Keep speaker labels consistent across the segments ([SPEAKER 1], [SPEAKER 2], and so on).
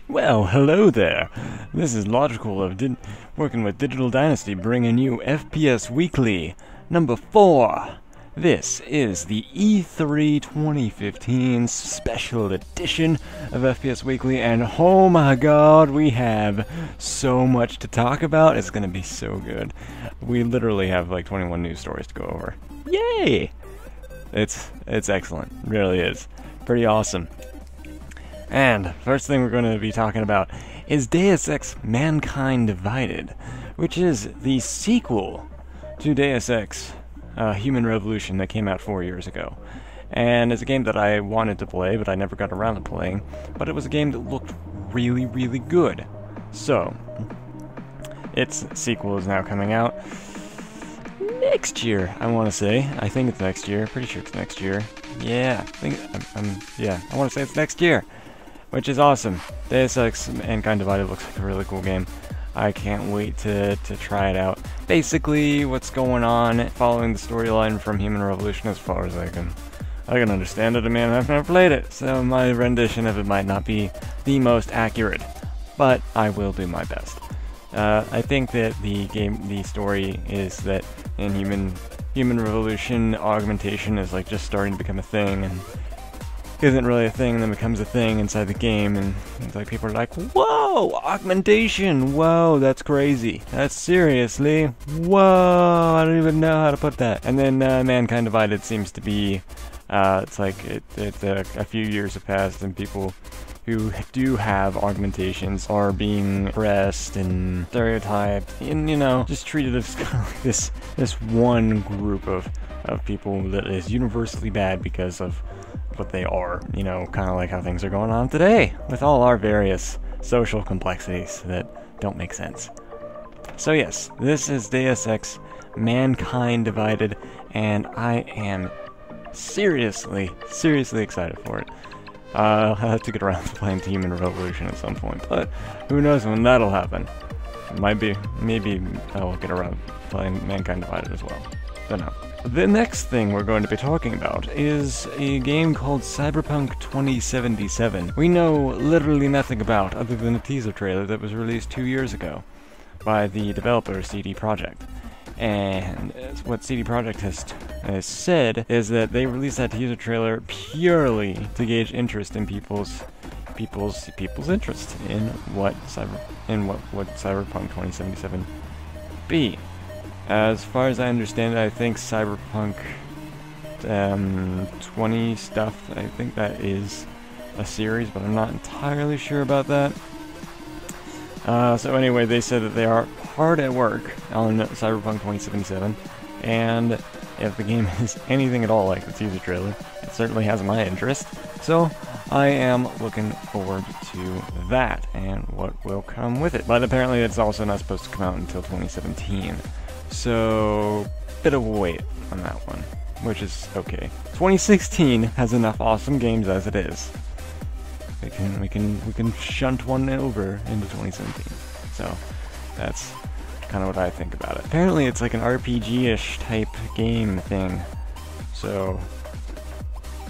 [SPEAKER 1] Well, hello there. This is Logical of working with Digital Dynasty, bringing you FPS Weekly number 4. This is the E3 2015 special edition of FPS Weekly, and oh my god, we have so much to talk about. It's gonna be so good. We literally have like 21 news stories to go over. Yay! It's excellent. It really is. Pretty awesome. And first thing we're going to be talking about is Deus Ex Mankind Divided, which is the sequel to Deus Ex Human Revolution that came out 4 years ago. And it's a game that I wanted to play, but I never got around to playing. But it was a game that looked really, really good. So, its sequel is now coming out next year, I want to say. I think it's next year. Pretty sure it's next year. Yeah, I want to say it's next year. Which is awesome. Deus Ex Mankind Divided looks like a really cool game. I can't wait to try it out. Basically, what's going on, following the storyline from Human Revolution as far as I can understand it. I mean, I've never played it, so my rendition of it might not be the most accurate, but I will do my best. I think that the story is that in Human Revolution, augmentation is like just starting to become a thing, and isn't really a thing, and then becomes a thing inside the game, and it's like people are like, whoa, augmentation, whoa, that's crazy, that's seriously, whoa, I don't even know how to put that. And then Mankind Divided seems to be, it's like it's a few years have passed, and people who do have augmentations are being oppressed and stereotyped, and just treated as kind of like this one group of people that is universally bad because of what they are, kind of like how things are going on today with all our various social complexities that don't make sense. So yes, this is Deus Ex Mankind Divided, and I am seriously excited for it. I'll have to get around to playing Human Revolution at some point, but who knows when that'll happen. Maybe I'll get around to playing Mankind Divided as well. Don't know. The next thing we're going to be talking about is a game called Cyberpunk 2077. We know literally nothing about other than a teaser trailer that was released 2 years ago by the developer CD Projekt. And what CD Projekt has said is that they released that teaser trailer purely to gauge interest in people's interest in what Cyberpunk 2077 be. As far as I understand it, I think Cyberpunk 20 stuff, I think that is a series, but I'm not entirely sure about that. So anyway, they said that they are hard at work on Cyberpunk 2077, and if the game is anything at all like the teaser trailer, it certainly has my interest. So I am looking forward to that and what will come with it. But apparently it's also not supposed to come out until 2017. So, bit of a wait on that one, which is okay. 2016 has enough awesome games as it is. We can shunt one over into 2017. So, that's kind of what I think about it. Apparently, it's like an RPG-ish type game thing. So,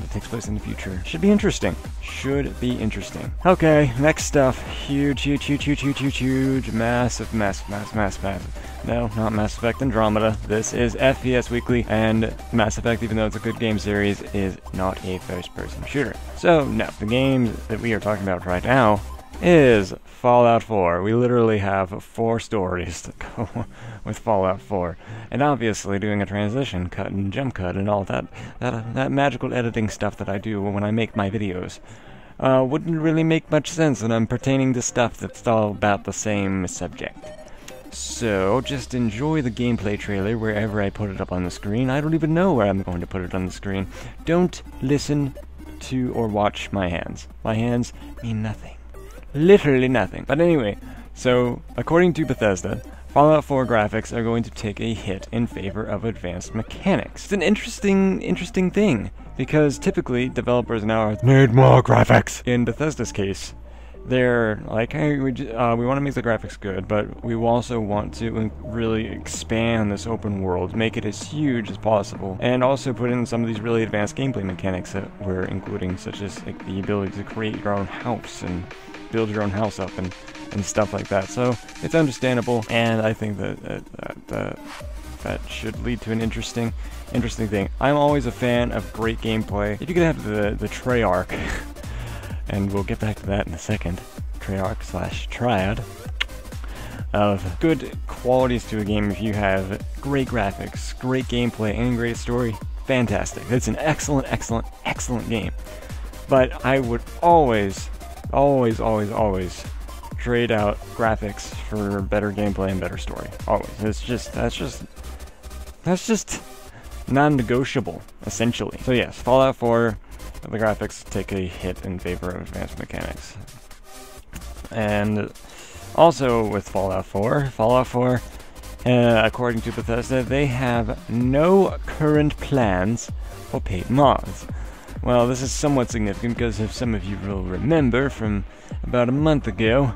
[SPEAKER 1] it takes place in the future. Should be interesting. Okay, next stuff. Huge. Massive. No, not Mass Effect Andromeda. This is FPS Weekly, and Mass Effect, even though it's a good game series, is not a first-person shooter. So, no, the game that we are talking about right now is Fallout 4. We literally have 4 stories to go with Fallout 4. And obviously doing a transition cut and jump cut and all that magical editing stuff that I do when I make my videos wouldn't really make much sense when I'm pertaining to stuff that's all about the same subject. So, just enjoy the gameplay trailer wherever I put it up on the screen. I don't even know where I'm going to put it on the screen. Don't listen to or watch my hands. My hands mean nothing. Literally nothing. But anyway, so, according to Bethesda, Fallout 4 graphics are going to take a hit in favor of advanced mechanics. It's an interesting thing because typically developers now need more graphics. In Bethesda's case, they're like, hey, we want to make the graphics good, but we also want to really expand this open world, make it as huge as possible, and also put in some of these really advanced gameplay mechanics that we're including, such as like the ability to create your own house and build your own house up and stuff like that. So it's understandable, and I think that should lead to an interesting thing. I'm always a fan of great gameplay. If you could have the Treyarch, and we'll get back to that in a second, Treyarch/Triad, of good qualities to a game. If you have great graphics, great gameplay, and great story, fantastic. It's an excellent game. But I would always trade out graphics for better gameplay and better story. Always. That's just non-negotiable, essentially. So yes, Fallout 4, the graphics take a hit in favor of advanced mechanics. And also with Fallout 4, according to Bethesda, they have no current plans for paid mods. Well, this is somewhat significant because if some of you will remember from about a month ago,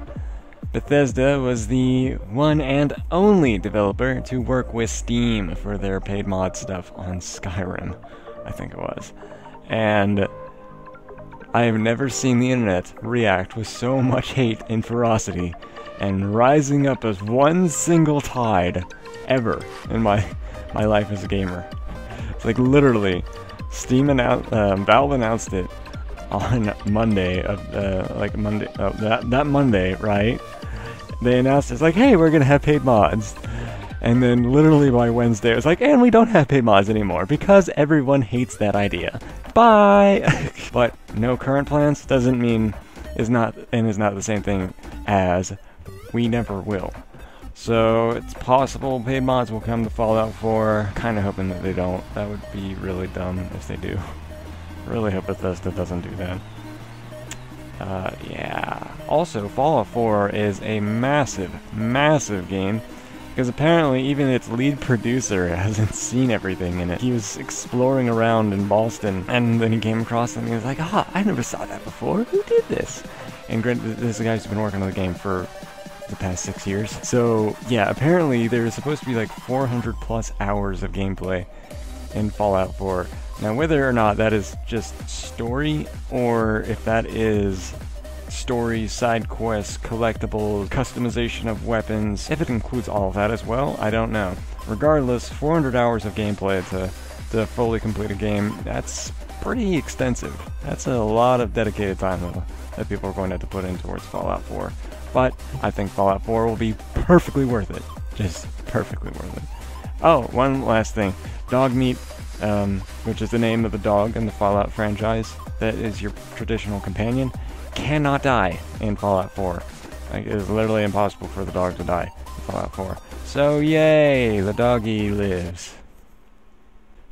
[SPEAKER 1] Bethesda was the one and only developer to work with Steam for their paid mod stuff on Skyrim, I think it was. And I have never seen the internet react with so much hate and ferocity and rising up as one single tide ever in my life as a gamer. It's like literally, Valve announced it on Monday that Monday, right? They announced it's like, hey, we're gonna have paid mods. And then literally by Wednesday, it was like, and we don't have paid mods anymore because everyone hates that idea. Bye! But no current plans doesn't mean is not the same thing as we never will. So it's possible paid mods will come to Fallout 4. Kind of hoping that they don't. That would be really dumb if they do. Really hope Bethesda doesn't do that. Yeah. Also, Fallout 4 is a massive game. Because apparently even its lead producer hasn't seen everything in it. He was exploring around in Boston, and then he came across it and he was like, I never saw that before. Who did this? And granted, this is a guy who's been working on the game for the past 6 years. So, yeah, apparently there's supposed to be like 400 plus hours of gameplay in Fallout 4. Now, whether or not that is just story, or if that is story, side quests, collectibles, customization of weapons, if it includes all of that as well, I don't know. Regardless, 400 hours of gameplay to fully complete a game, that's pretty extensive. That's a lot of dedicated time that people are going to have to put in towards Fallout 4. But I think Fallout 4 will be perfectly worth it. Just perfectly worth it. Oh, one last thing. Dogmeat, which is the name of the dog in the Fallout franchise, that is your traditional companion, cannot die in Fallout 4. Like, it is literally impossible for the dog to die in Fallout 4. So yay, the doggy lives.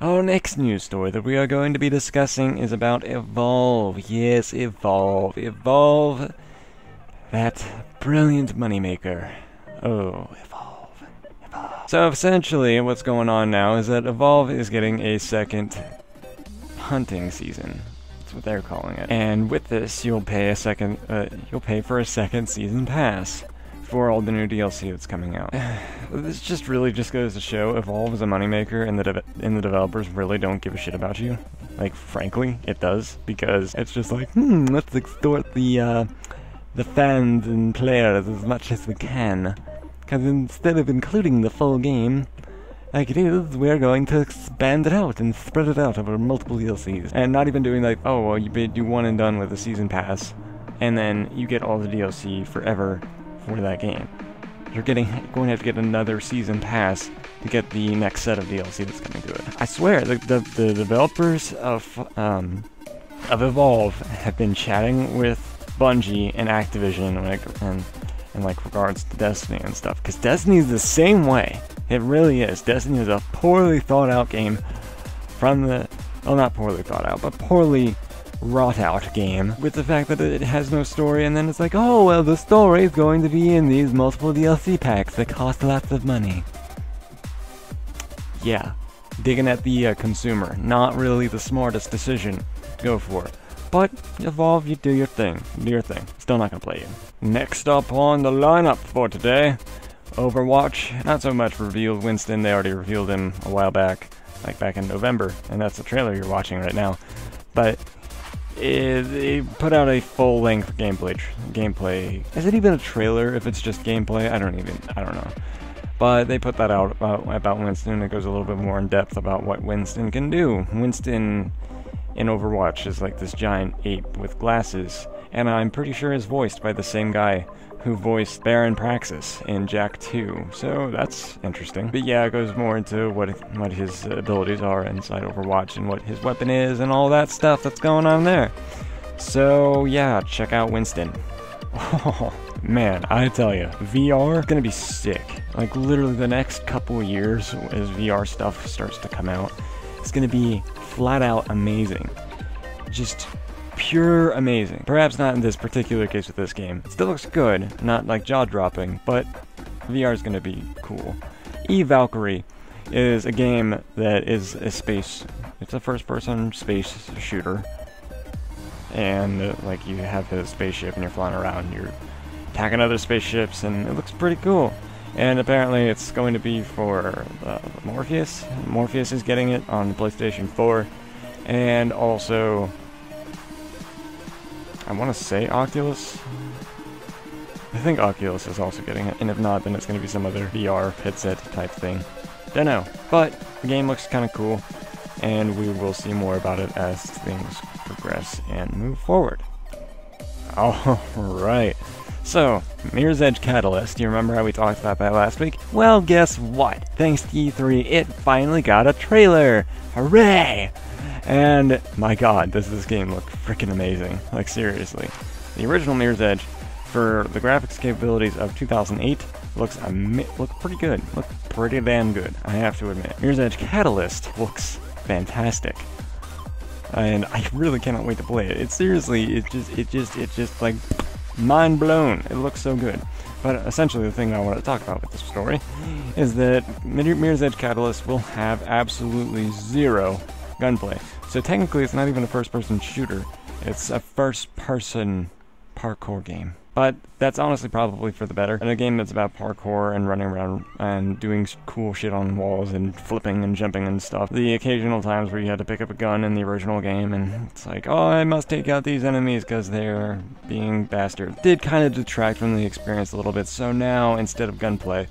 [SPEAKER 1] Our next news story that we are going to be discussing is about Evolve. Yes, Evolve. Evolve, that brilliant moneymaker. Oh, Evolve. Evolve. So essentially what's going on now is that Evolve is getting a second hunting season. That's what they're calling it. And with this, you'll pay for a second season pass for all the new DLC that's coming out. This just goes to show Evolve is a moneymaker, and the developers really don't give a shit about you. Like, frankly, it does, because it's just like, let's extort the fans and players as much as we can. Because instead of including the full game, like it is, we're going to expand it out and spread it out over multiple DLCs. And not even doing like, oh, well, you do one and done with the season pass, and then you get all the DLC forever for that game. You're going to have to get another season pass to get the next set of DLC that's coming to it. I swear, the developers of Evolve have been chatting with Bungie and Activision in like regards to Destiny and stuff, because Destiny's the same way. It really is. Destiny is a poorly thought out game from the, well, not poorly thought out, but poorly wrought out game, with the fact that it has no story, and then it's like, oh, well, the story is going to be in these multiple DLC packs that cost lots of money. Yeah, digging at the consumer. Not really the smartest decision to go for. But Evolve, you do your thing. Do your thing. Still not gonna play you. Next up on the lineup for today, Overwatch. Not so much revealed Winston. They already revealed him a while back, like back in November, and that's the trailer you're watching right now. But they put out a full-length gameplay. Is it even a trailer if it's just gameplay? I don't know. But they put that out about Winston. It goes a little bit more in depth about what Winston can do. Winston in Overwatch is like this giant ape with glasses, and I'm pretty sure is voiced by the same guy who voiced Baron Praxis in Jak 2, so that's interesting. But yeah, it goes more into what his abilities are inside Overwatch and what his weapon is and all that stuff that's going on there. So yeah, check out Winston. Oh man, I tell you, VR is gonna be sick. Like literally the next couple of years as VR stuff starts to come out, it's gonna be flat out amazing. Just pure amazing. Perhaps not in this particular case with this game. It still looks good, not like jaw-dropping, but VR is gonna be cool. Eval Curry is a game that is it's a first-person space shooter. And like you have a spaceship and you're flying around, you're attacking other spaceships, and it looks pretty cool. And apparently it's going to be for Morpheus. Morpheus is getting it on PlayStation 4, and also I want to say Oculus. I think Oculus is also getting it, and if not, then it's going to be some other VR headset type thing. Don't know, but the game looks kind of cool, and we will see more about it as things progress and move forward. Alright, so Mirror's Edge Catalyst, you remember how we talked about that last week? Well, guess what? Thanks to E3, it finally got a trailer! Hooray! And my god, does this game look freaking amazing. Like seriously. The original Mirror's Edge, for the graphics capabilities of 2008, looks pretty good. Look pretty damn good, I have to admit. Mirror's Edge Catalyst looks fantastic. And I really cannot wait to play it. It's seriously, it's just like mind blown. It looks so good. But essentially the thing I want to talk about with this story is that Mirror's Edge Catalyst will have absolutely zero gunplay. So technically it's not even a first-person shooter. It's a first-person parkour game. But that's honestly probably for the better. In a game that's about parkour and running around and doing cool shit on walls and flipping and jumping and stuff. The occasional times where you had to pick up a gun in the original game and it's like, oh, I must take out these enemies because they're being bastards. Did kind of detract from the experience a little bit. So now, instead of gunplay,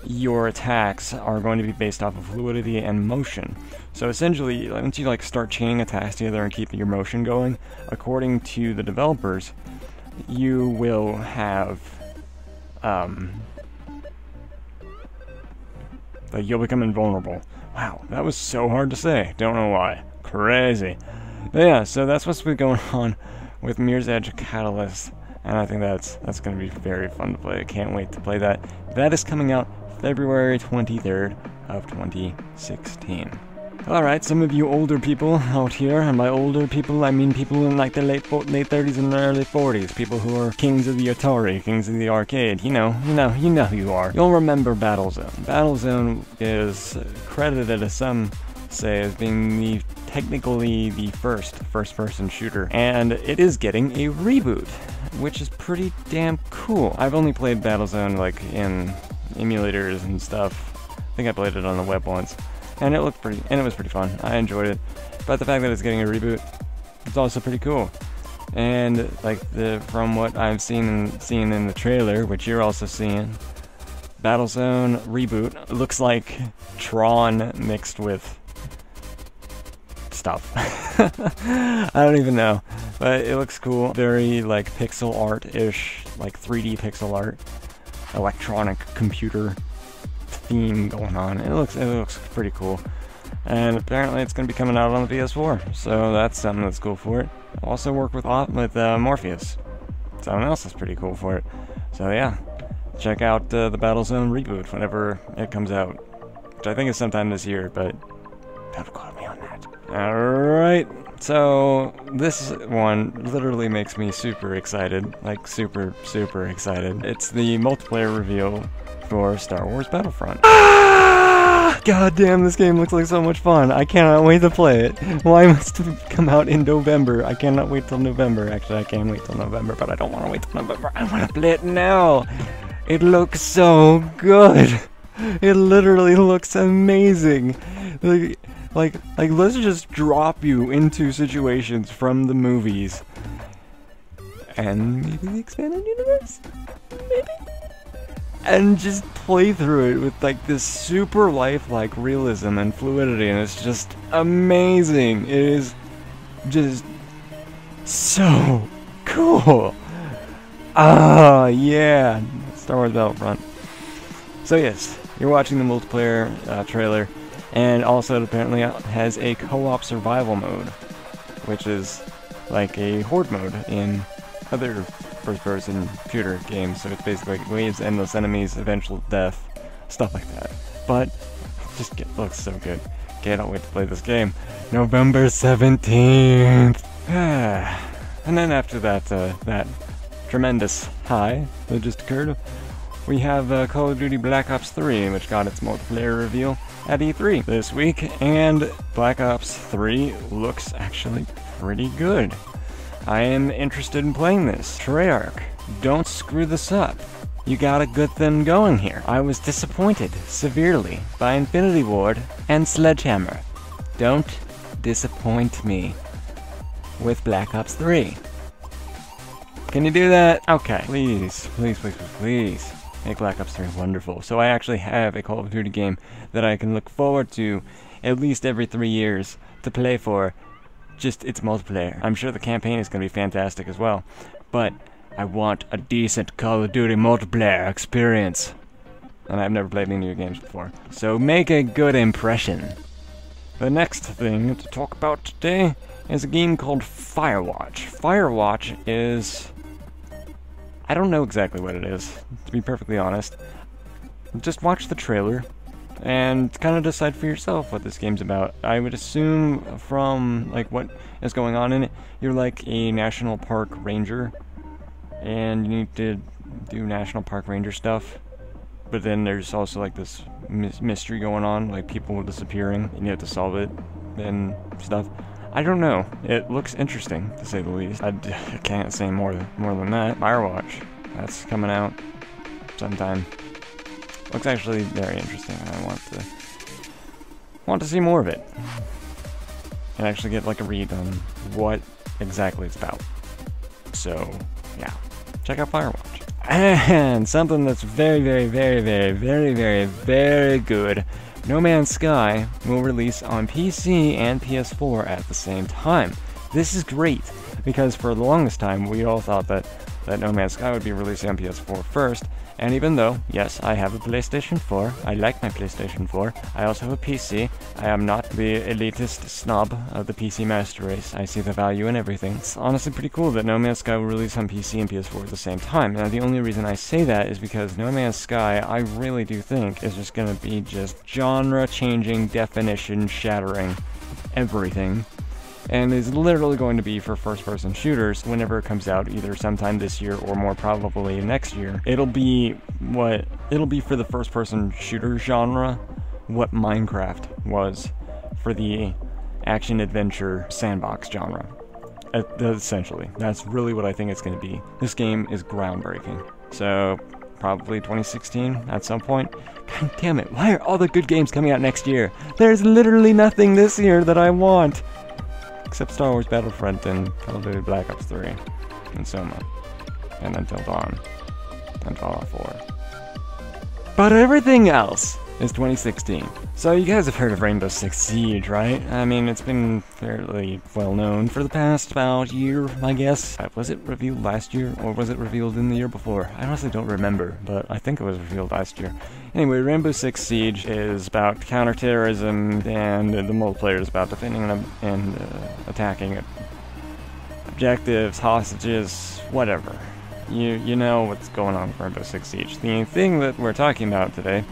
[SPEAKER 1] your attacks are going to be based off of fluidity and motion. So essentially, once you start chaining attacks together and keep your motion going, according to the developers, you will have you'll become invulnerable. Wow, that was so hard to say. Don't know why. Crazy. But yeah, so that's what's been going on with Mirror's Edge Catalyst, and I think that's going to be very fun to play. I can't wait to play that. That is coming out February 23rd of 2016. Alright, some of you older people out here, and by older people I mean people in like the late 30s and early 40s, people who are kings of the Atari, kings of the arcade, you know who you are. You'll remember Battlezone. Battlezone is credited, as some say, as being technically the first-person shooter, and it is getting a reboot, which is pretty damn cool. I've only played Battlezone like in emulators and stuff. I think I played it on the web once. And it was pretty fun. I enjoyed it. But the fact that it's getting a reboot, it's also pretty cool. And from what I've seen in the trailer, which you're also seeing, Battlezone Reboot looks like Tron mixed with stuff. I don't even know. But it looks cool. Very pixel art-ish, 3D pixel art, electronic computer theme going on. It looks pretty cool, and apparently it's going to be coming out on the PS4, so that's something that's cool for it. Also work with Morpheus, something else that's pretty cool for it. So yeah, check out the Battlezone Reboot whenever it comes out, which I think is sometime this year, but don't quote me on that. Alright, so this one literally makes me super excited, super excited. It's the multiplayer reveal for Star Wars Battlefront. God damn, this game looks like so much fun. I cannot wait to play it. Why must it come out in November? I cannot wait till November. Actually, I can wait till November, but I don't want to wait till November. I want to play it now. It looks so good. It literally looks amazing. Like, let's just drop you into situations from the movies. And maybe the expanded universe? Maybe? And just play through it with like this super lifelike realism and fluidity, and it's just amazing. It is just so cool. Ah, yeah. Star Wars Battlefront. So yes, you're watching the multiplayer trailer, and also it apparently has a co-op survival mode, which is like a horde mode in other first-person shooter games. So it's basically like waves, endless enemies, eventual death, stuff like that. But just looks so good. Can't wait to play this game. November 17th. And then after that, that tremendous high that just occurred, we have Call of Duty Black Ops 3, which got its multiplayer reveal at E3 this week, and Black Ops 3 looks actually pretty good. I am interested in playing this. Treyarch, don't screw this up. You got a good thing going here. I was disappointed severely by Infinity Ward and Sledgehammer. Don't disappoint me with Black Ops 3. Can you do that? Okay. Please, please, please, please, please. Make Black Ops 3 wonderful. So I actually have a Call of Duty game that I can look forward to at least every 3 years to play for just its multiplayer. I'm sure the campaign is going to be fantastic as well, but I want a decent Call of Duty multiplayer experience. And I've never played any new games before. So make a good impression. The next thing to talk about today is a game called Firewatch. Firewatch is... I don't know exactly what it is, to be perfectly honest. Just watch the trailer and kind of decide for yourself what this game's about. I would assume from like what is going on in it, you're like a national park ranger, and you need to do national park ranger stuff. But then there's also like this mystery going on, like people disappearing, and you have to solve it and stuff. I don't know. It looks interesting, to say the least. I can't say more than that. Firewatch. That's coming out sometime. Looks actually very interesting. I want to see more of it. And actually get like a read on what exactly it's about. So, yeah. Check out Firewatch. And something that's very, very, very, very, very, very, very good. No Man's Sky will release on PC and PS4 at the same time. This is great, because for the longest time we all thought that No Man's Sky would be releasing on PS4 first, and even though, yes, I have a PlayStation 4, I like my PlayStation 4, I also have a PC, I am not the elitist snob of the PC master race, I see the value in everything. It's honestly pretty cool that No Man's Sky will release on PC and PS4 at the same time. Now the only reason I say that is because No Man's Sky, I really do think, is just gonna be just genre-changing, definition-shattering everything. And is literally going to be for first-person shooters whenever it comes out, either sometime this year or more probably next year. It'll be for the first-person shooter genre what Minecraft was for the action-adventure sandbox genre. Essentially, that's really what I think it's going to be. This game is groundbreaking. So, probably 2016 at some point. God damn it, why are all the good games coming out next year? There's literally nothing this year that I want! Except Star Wars Battlefront and Call of Duty Black Ops 3, and Soma, and Until Dawn, and Fallout 4. But everything else is 2016. So you guys have heard of Rainbow Six Siege, right? I mean, it's been fairly well known for the past about year, I guess. Was it revealed last year, or was it revealed in the year before? I honestly don't remember, but I think it was revealed last year. Anyway, Rainbow Six Siege is about counterterrorism, and the multiplayer is about defending and attacking objectives, hostages, whatever. You know what's going on with Rainbow Six Siege. The thing that we're talking about today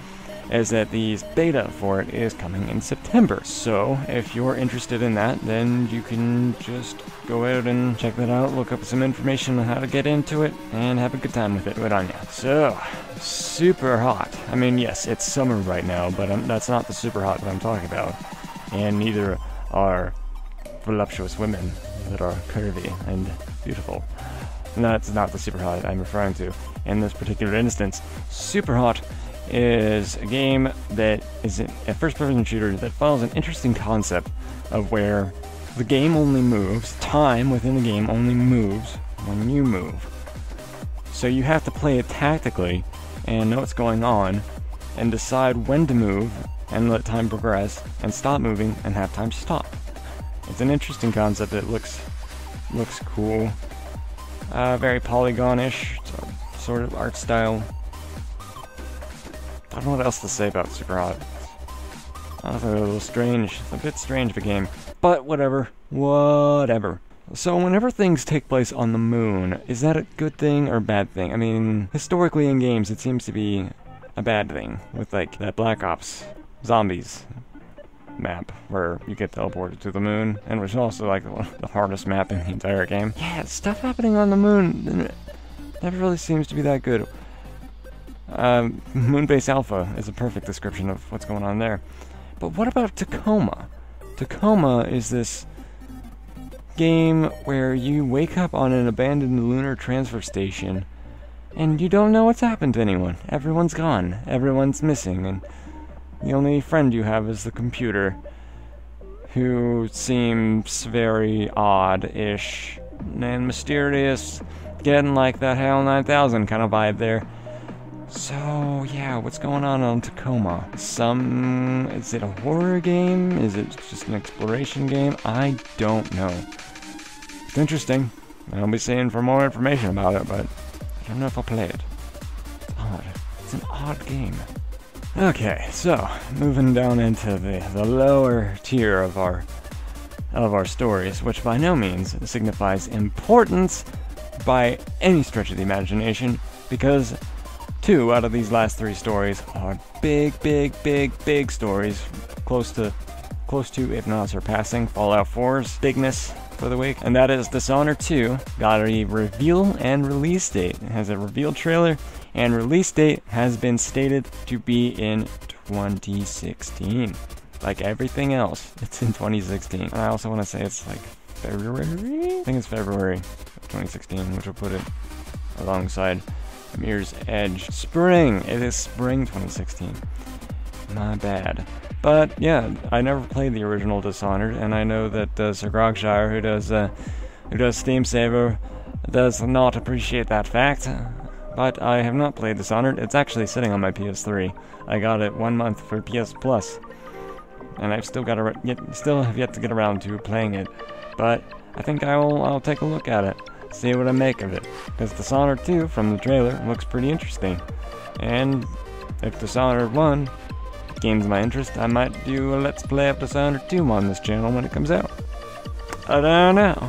[SPEAKER 1] is that the beta for it is coming in September. So, if you're interested in that, then you can just go out and check that out, look up some information on how to get into it, and have a good time with it. Good on ya. So, super hot. I mean, yes, it's summer right now, but that's not the super hot that I'm talking about. And neither are voluptuous women that are curvy and beautiful. And that's not the super hot I'm referring to. In this particular instance, Superhot is a game that is a first-person shooter that follows an interesting concept of where the game only moves, time within the game only moves when you move. So you have to play it tactically and know what's going on and decide when to move and let time progress and stop moving and have time to stop. It's an interesting concept. It looks cool. Very polygon-ish sort of art style. I don't know what else to say about Superhot. Honestly, a little strange. It's a bit strange of a game. But whatever. Whatever. So whenever things take place on the moon, is that a good thing or a bad thing? I mean, historically in games it seems to be a bad thing. With like that Black Ops Zombies map where you get teleported to the moon, and which is also like the hardest map in the entire game. Yeah, stuff happening on the moon never really seems to be that good. Moonbase Alpha is a perfect description of what's going on there. But what about Tacoma? Tacoma is this game where you wake up on an abandoned lunar transfer station and you don't know what's happened to anyone. Everyone's gone. Everyone's missing, and the only friend you have is the computer, who seems very odd-ish and mysterious, getting like that HAL 9000 kind of vibe there. So, yeah, what's going on Tacoma? Is it a horror game? Is it just an exploration game? I don't know. It's interesting. I'll be seeing for more information about it, but I don't know if I'll play it. It's odd. It's an odd game. Okay, so, moving down into the lower tier of our stories, which by no means signifies importance by any stretch of the imagination, because 2 out of these last 3 stories are big stories, close to, if not surpassing, Fallout 4's bigness for the week. And that is Dishonored 2 got a reveal and release date. It has a reveal trailer, and release date has been stated to be in 2016. Like everything else, it's in 2016. And I also want to say it's like February? I think it's February of 2016, which will put it alongside Mirror's Edge. Spring! It is spring 2016. My bad. But yeah, I never played the original Dishonored, and I know that Sir Grogshire, who does Steam Saver, does not appreciate that fact. But I have not played Dishonored. It's actually sitting on my PS3. I got it 1 month for PS Plus, and I've still have yet to get around to playing it. But I think I'll take a look at it, see what I make of it, because Dishonored 2 from the trailer looks pretty interesting. And if Dishonored 1 gains my interest, I might do a Let's Play of Dishonored 2 on this channel when it comes out. I don't know.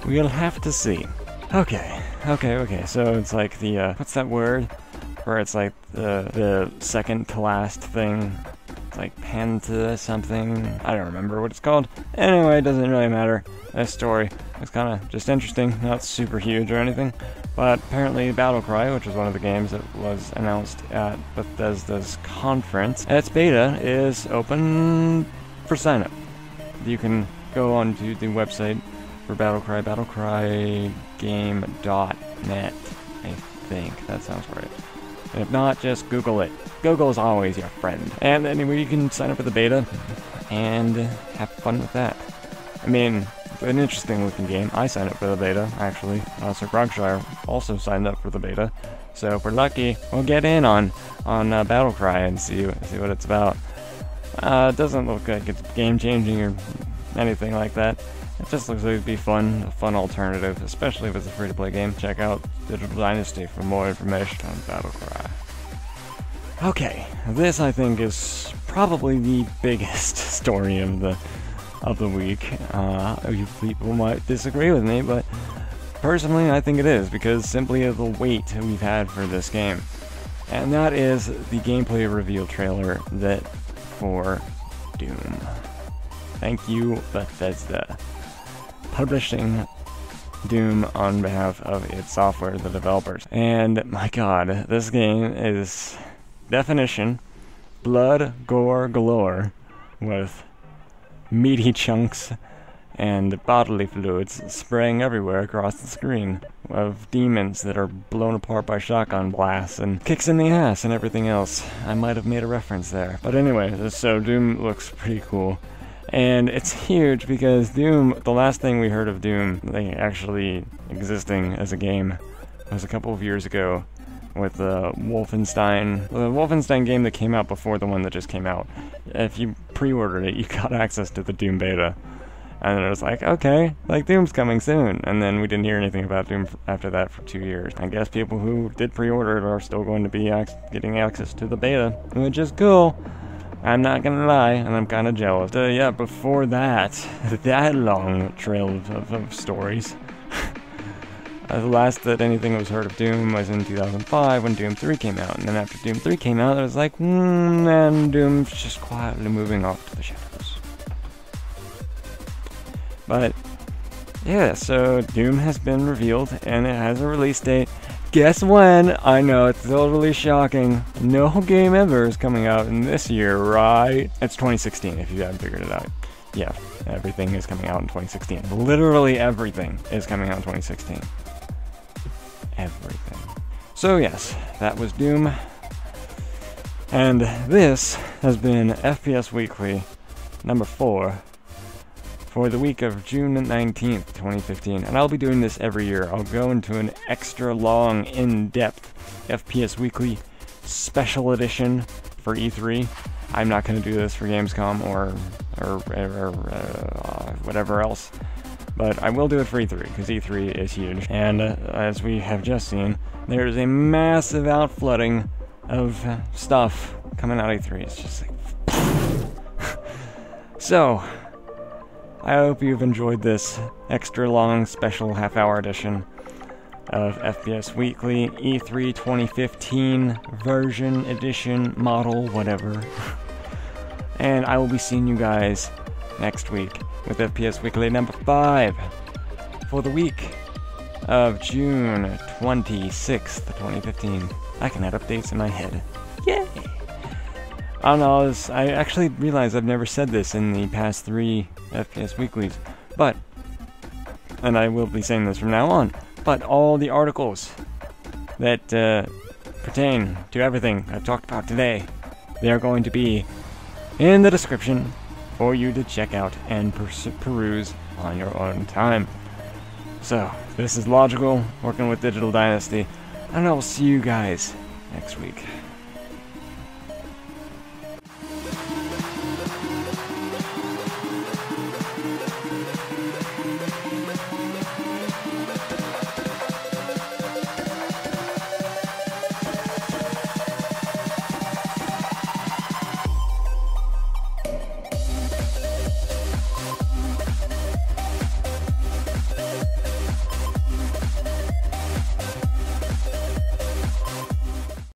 [SPEAKER 1] We'll have to see. Okay, so it's like the, what's that word? Where it's like the second to last thing. It's like penta something. I don't remember what it's called. Anyway, it doesn't really matter. This story is kind of just interesting, not super huge or anything. But apparently Battlecry, which was one of the games that was announced at Bethesda's conference, its beta is open for sign-up. You can go onto the website for Battlecry, battlecrygame.net, I think. That sounds right. And if not, just Google it. Google is always your friend. And anyway, you can sign up for the beta and have fun with that. I mean, it's an interesting looking game. I signed up for the beta, actually. Sir Grogshire also signed up for the beta. So if we're lucky, we'll get in on Battlecry and see what it's about. It doesn't look like it's game-changing or anything like that. It just looks like it'd be fun, a fun alternative, especially if it's a free-to-play game. Check out Digital Dynasty for more information on Battlecry. Okay, this I think is probably the biggest story of the week. You people might disagree with me, but personally I think it is, because simply of the wait we've had for this game. And that is the gameplay reveal trailer for Doom. Thank you, Bethesda. Publishing Doom on behalf of its software, the developers. And my god, this game is definition blood, gore, galore, with meaty chunks and bodily fluids spraying everywhere across the screen, of demons that are blown apart by shotgun blasts and kicks in the ass and everything else. I might have made a reference there. But anyway, so Doom looks pretty cool. And it's huge because Doom, the last thing we heard of Doom like, actually existing as a game was a couple of years ago with the Wolfenstein game that came out before the one that just came out. If you pre-ordered it, you got access to the Doom beta. And then it was like, okay, like Doom's coming soon. And then we didn't hear anything about Doom after that for 2 years. I guess people who did pre-order it are still going to be getting access to the beta, which is cool. I'm not gonna lie, and I'm kind of jealous. Yeah, before that, that long trail of stories. The last that anything was heard of Doom was in 2005 when Doom 3 came out. And then after Doom 3 came out, it was like, and Doom's just quietly moving off to the shadows. But, yeah, so Doom has been revealed, and it has a release date. Guess when? I know, it's totally shocking. No game ever is coming out in this year, right? It's 2016, if you haven't figured it out. Yeah, everything is coming out in 2016. Literally everything is coming out in 2016. Everything. So yes, that was Doom. And this has been FPS Weekly number 4 for the week of June 19th, 2015. And I'll be doing this every year. I'll go into an extra long, in-depth FPS Weekly special edition for E3. I'm not going to do this for Gamescom or whatever else. But I will do it for E3, because E3 is huge. And as we have just seen, there is a massive outflooding of stuff coming out of E3. It's just like... So, I hope you've enjoyed this extra long special half-hour edition of FPS Weekly E3 2015 version, edition, model, whatever. And I will be seeing you guys next week with FPS Weekly number 5 for the week of June 26th, 2015. I can add updates in my head. Yay! I don't know, I actually realized I've never said this in the past 3 FPS Weeklies, but, and I will be saying this from now on, but all the articles that pertain to everything I've talked about today, they are going to be in the description for you to check out and peruse on your own time. So, this is Logical, working with Digital Dynasty, and I will see you guys next week.